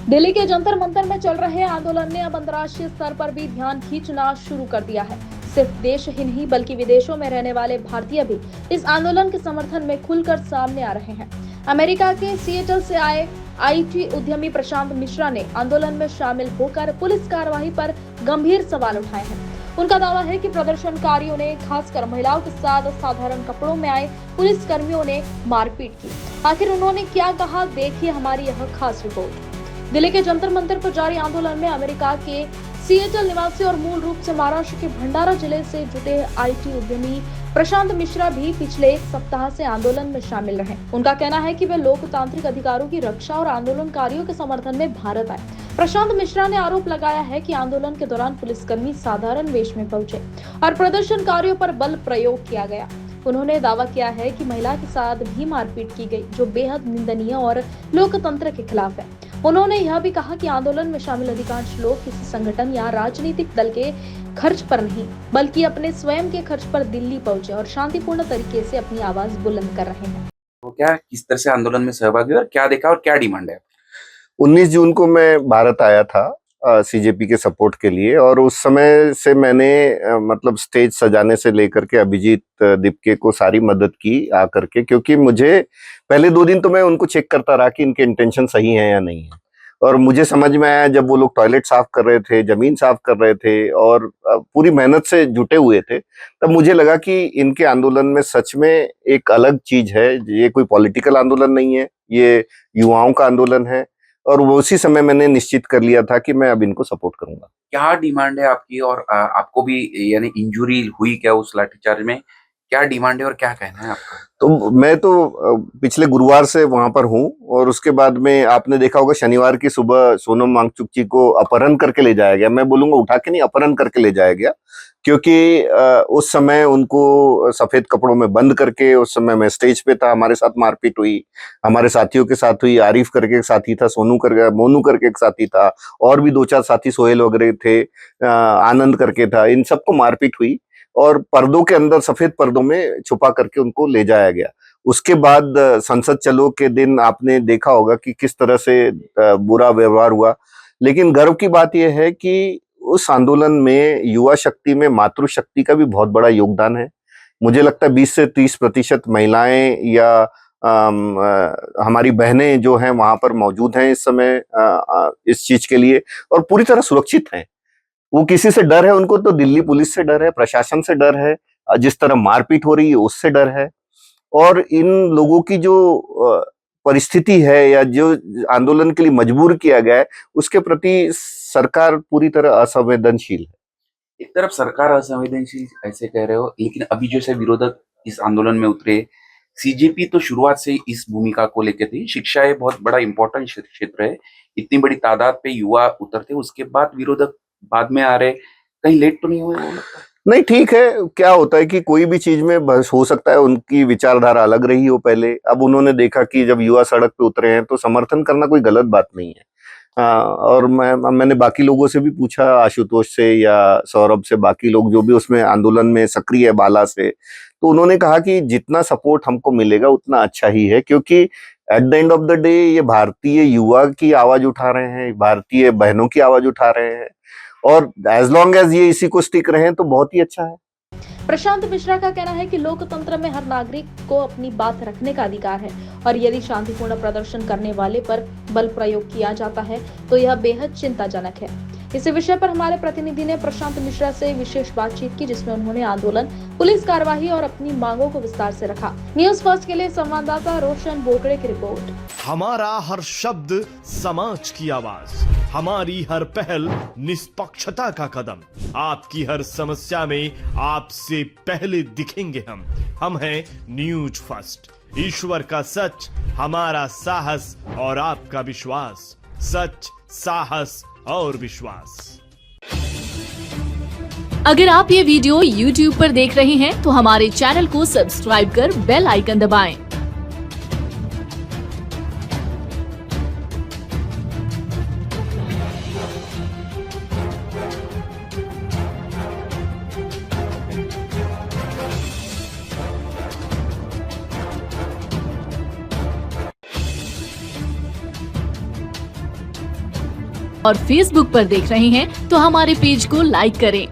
दिल्ली के जंतर मंतर में चल रहे आंदोलन ने अब अंतर्राष्ट्रीय स्तर पर भी ध्यान खींचना शुरू कर दिया है। सिर्फ देश ही नहीं बल्कि विदेशों में रहने वाले भारतीय भी इस आंदोलन के समर्थन में खुलकर सामने आ रहे हैं। अमेरिका के सिएटल से आए आईटी उद्यमी प्रशांत मिश्रा ने आंदोलन में शामिल होकर पुलिस कार्रवाई पर गंभीर सवाल उठाए हैं। उनका दावा है कि प्रदर्शनकारियों ने खासकर महिलाओं के साथ साधारण कपड़ों में आए पुलिस कर्मियों ने मारपीट की। आखिर उन्होंने क्या कहा, देखिए हमारी यह खास रिपोर्ट। दिल्ली के जंतर मंतर पर जारी आंदोलन में अमेरिका के सिएटल निवासी और मूल रूप से महाराष्ट्र के भंडारा जिले से जुटे आईटी उद्यमी प्रशांत मिश्रा भी पिछले एक सप्ताह से आंदोलन में शामिल रहे। उनका कहना है कि वे लोकतांत्रिक अधिकारों की रक्षा और आंदोलनकारियों के समर्थन में भारत आए। प्रशांत मिश्रा ने आरोप लगाया है कि आंदोलन के दौरान पुलिसकर्मी साधारण वेश में पहुंचे और प्रदर्शनकारियों पर बल प्रयोग किया गया। उन्होंने दावा किया है कि महिला के साथ भी मारपीट की गई, जो बेहद निंदनीय और लोकतंत्र के खिलाफ है। उन्होंने यह भी कहा कि आंदोलन में शामिल अधिकांश लोग किसी संगठन या राजनीतिक दल के खर्च पर नहीं बल्कि अपने स्वयं के खर्च पर दिल्ली पहुंचे और शांतिपूर्ण तरीके से अपनी आवाज बुलंद कर रहे हैं। तो क्या किस तरह से आंदोलन में सहभागी हुए और क्या देखा और क्या डिमांड है? 19 जून को मैं भारत आया था सीजेपी के सपोर्ट के लिए, और उस समय से मैंने मतलब स्टेज सजाने से लेकर के अभिजीत दीपके को सारी मदद की आकर के, क्योंकि मुझे पहले 2 दिन तो मैं उनको चेक करता रहा कि इनके इंटेंशन सही है या नहीं है। और मुझे समझ में आया जब वो लोग टॉयलेट साफ कर रहे थे, जमीन साफ कर रहे थे और पूरी मेहनत से जुटे हुए थे, तब मुझे लगा कि इनके आंदोलन में सच में एक अलग चीज है। ये कोई पॉलिटिकल आंदोलन नहीं है, ये युवाओं का आंदोलन है। और वो उसी समय मैंने निश्चित कर लिया था कि मैं अब इनको सपोर्ट करूंगा। क्या डिमांड है आपकी और आपको भी यानी इंजुरी हुई क्या उस लाठीचार्ज में? क्या डिमांड है और क्या कहना है आपका? तो मैं तो पिछले गुरुवार से वहां पर हूं, और उसके बाद में आपने देखा होगा शनिवार की सुबह सोनम वांगचुक जी को अपहरण करके ले जाया गया। मैं बोलूंगा उठा के नहीं, अपहरण करके ले जाया गया, क्योंकि उस समय उनको सफेद कपड़ों में बंद करके, उस समय मैं स्टेज पे था, हमारे साथ मारपीट हुई, हमारे साथियों के साथ हुई। आरिफ करके एक साथी था, मोनू करके एक साथी था, और भी 2-4 साथी सोहेल वगैरह थे, आनंद करके था। इन सबको मारपीट हुई और पर्दों के अंदर, सफेद पर्दों में छुपा करके उनको ले जाया गया। उसके बाद संसद चलो के दिन आपने देखा होगा कि किस तरह से बुरा व्यवहार हुआ। लेकिन गर्व की बात यह है कि उस आंदोलन में युवा शक्ति में मातृशक्ति का भी बहुत बड़ा योगदान है। मुझे लगता है 20 से 30% महिलाएं या हमारी बहनें जो हैं वहां पर मौजूद हैं इस समय इस चीज के लिए, और पूरी तरह सुरक्षित हैं। वो किसी से डर है उनको तो दिल्ली पुलिस से डर है, प्रशासन से डर है, जिस तरह मारपीट हो रही है उससे डर है। और इन लोगों की जो परिस्थिति है या जो आंदोलन के लिए मजबूर किया गया है, उसके प्रति सरकार पूरी तरह असंवेदनशील है। एक तरफ सरकार असंवेदनशील ऐसे कह रहे हो, लेकिन अभी जैसे विरोधक इस आंदोलन में उतरे, सीजेपी तो शुरुआत से इस भूमिका को लेकर थी। शिक्षा ये बहुत बड़ा इंपॉर्टेंट क्षेत्र है, इतनी बड़ी तादाद पे युवा उतरते, उसके बाद विरोधक बाद में आ रहे, कहीं लेट तो नहीं हुए वो लगता है? नहीं, ठीक है। क्या होता है कि कोई भी चीज में बस हो सकता है उनकी विचारधारा अलग रही हो पहले। अब उन्होंने देखा कि जब युवा सड़क पे उतरे हैं तो समर्थन करना कोई गलत बात नहीं है। और मैंने बाकी लोगों से भी पूछा, आशुतोष से या सौरभ से, बाकी लोग जो भी उसमें आंदोलन में सक्रिय है, बाला से, तो उन्होंने कहा कि जितना सपोर्ट हमको मिलेगा उतना अच्छा ही है, क्योंकि at the end of the day ये भारतीय युवा की आवाज उठा रहे हैं, भारतीय बहनों की आवाज उठा रहे हैं, और एज लॉन्ग एज ये इसी को स्टिक रहे तो बहुत ही अच्छा है। प्रशांत मिश्रा का कहना है कि लोकतंत्र में हर नागरिक को अपनी बात रखने का अधिकार है, और यदि शांतिपूर्ण प्रदर्शन करने वाले पर बल प्रयोग किया जाता है तो यह बेहद चिंताजनक है। इसी विषय पर हमारे प्रतिनिधि ने प्रशांत मिश्रा से विशेष बातचीत की, जिसमें उन्होंने आंदोलन, पुलिस कार्रवाई और अपनी मांगों को विस्तार से रखा। न्यूज फर्स्ट के लिए संवाददाता रोशन बोकड़े की रिपोर्ट। हमारा हर शब्द समाज की आवाज, हमारी हर पहल निष्पक्षता का कदम, आपकी हर समस्या में आपसे पहले दिखेंगे हम हैं न्यूज फर्स्ट। ईश्वर का सच, हमारा साहस और आपका विश्वास। सच, साहस और विश्वास। अगर आप ये वीडियो YouTube पर देख रहे हैं तो हमारे चैनल को सब्सक्राइब कर बेल आइकन दबाएं। और फेसबुक पर देख रहे हैं तो हमारे पेज को लाइक करें